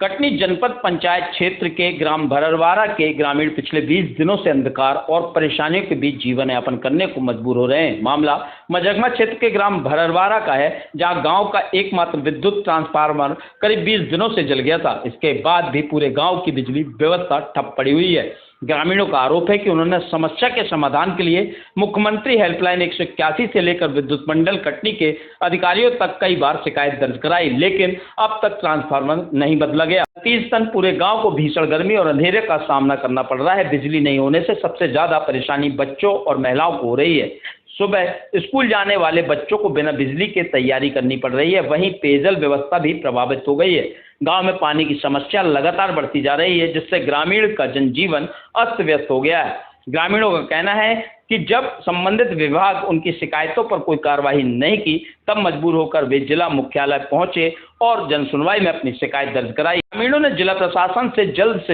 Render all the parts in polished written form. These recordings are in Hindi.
कटनी जनपद पंचायत क्षेत्र के ग्राम भररवारा के ग्रामीण पिछले 20 दिनों से अंधकार और परेशानियों के बीच जीवन यापन करने को मजबूर हो रहे हैं। मामला मझगमा क्षेत्र के ग्राम भररवारा का है, जहां गांव का एकमात्र विद्युत ट्रांसफार्मर करीब 20 दिनों से जल गया था। इसके बाद भी पूरे गांव की बिजली व्यवस्था ठप पड़ी हुई है। ग्रामीणों का आरोप है कि उन्होंने समस्या के समाधान के लिए मुख्यमंत्री हेल्पलाइन 181 से लेकर विद्युत मंडल कटनी के अधिकारियों तक कई बार शिकायत दर्ज कराई, लेकिन अब तक ट्रांसफार्मर नहीं बदला गया। 30 दिन पूरे गांव को भीषण गर्मी और अंधेरे का सामना करना पड़ रहा है। बिजली नहीं होने से सबसे ज्यादा परेशानी बच्चों और महिलाओं को हो रही है। सुबह स्कूल जाने वाले बच्चों को बिना बिजली के तैयारी करनी पड़ रही है। वहीं पेयजल व्यवस्था भी प्रभावित हो गई है। गांव में पानी की समस्या लगातार बढ़ती जा रही है, जिससे ग्रामीण का जनजीवन अस्त व्यस्त हो गया है। ग्रामीणों का कहना है कि जब संबंधित विभाग उनकी शिकायतों पर कोई कार्रवाई नहीं की, तब मजबूर होकर वे जिला मुख्यालय पहुंचे और जनसुनवाई में अपनी शिकायत दर्ज कराई। ग्रामीणों ने जिला प्रशासन से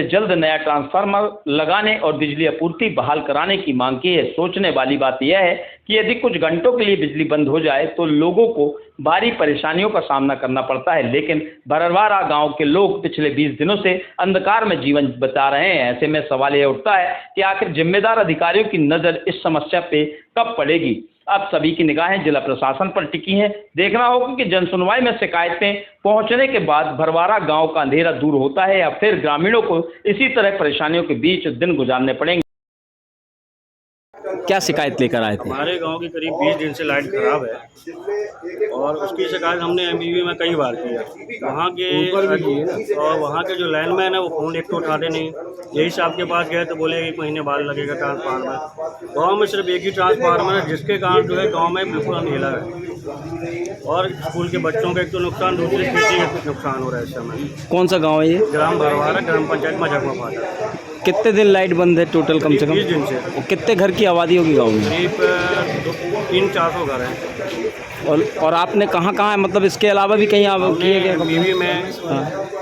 जल्द नया ट्रांसफार्मर लगाने और बिजली आपूर्ति बहाल कराने की मांग की है। सोचने वाली बात यह है कि यदि कुछ घंटों के लिए बिजली बंद हो जाए तो लोगों को भारी परेशानियों का सामना करना पड़ता है, लेकिन भररवारा गांव के लोग पिछले 20 दिनों से अंधकार में जीवन बिता रहे हैं। ऐसे में सवाल यह उठता है कि आखिर जिम्मेदार अधिकारियों की नजर इस समस्या पे कब पड़ेगी। अब सभी की निगाहें जिला प्रशासन पर टिकी हैं। देखना होगा कि जनसुनवाई में शिकायतें पहुंचने के बाद भररवारा गांव का अंधेरा दूर होता है या फिर ग्रामीणों को इसी तरह परेशानियों के बीच दिन गुजारने पड़ेंगे। क्या शिकायत लेकर आए थे? हमारे गांव की करीब 20 दिन से लाइट खराब है और उसकी शिकायत हमने एमबीबी में कई बार किया। वहाँ के जो लाइनमैन है वो फ़ोन एक तो उठाते नहीं। यही साहब के पास गए तो बोले 1 महीने बाद लगेगा ट्रांसफार्मर। गांव में सिर्फ एक ही ट्रांसफार्मर है, जिसके कारण जो है गांव में बिल्कुल अंधेरा है और स्कूल के बच्चों का एक तो नुकसान, दूसरी खेती का नुकसान हो रहा है इस समय। कौन सा गाँव है ये? ग्राम भररवारा, ग्राम पंचायत मझगमा फाटा। कितने दिन लाइट बंद है टोटल? कम से कम 20 दिन से। और कितने घर की आबादी होगी गांव में? करीब 300-400 घर हैं। और आपने कहाँ मतलब इसके अलावा भी कहीं आप किए गए? बीवी में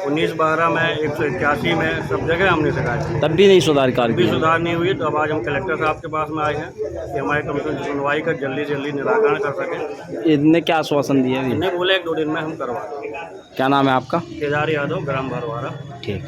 19-12 में 181 में सब जगह हमने शिकायत, तब भी नहीं सुधार भी सुधार नहीं हुई। तो अब आज हम कलेक्टर साहब के पास में आए हैं कि हमारे कमीशन सुनवाई का जल्दी निराकरण कर सकें। इनने क्या आश्वासन दिया? इन्हें बोले 1-2 दिन में हम करवा देंगे। क्या नाम है आपका? केदार यादव, ग्राम भररवारा। ठीक।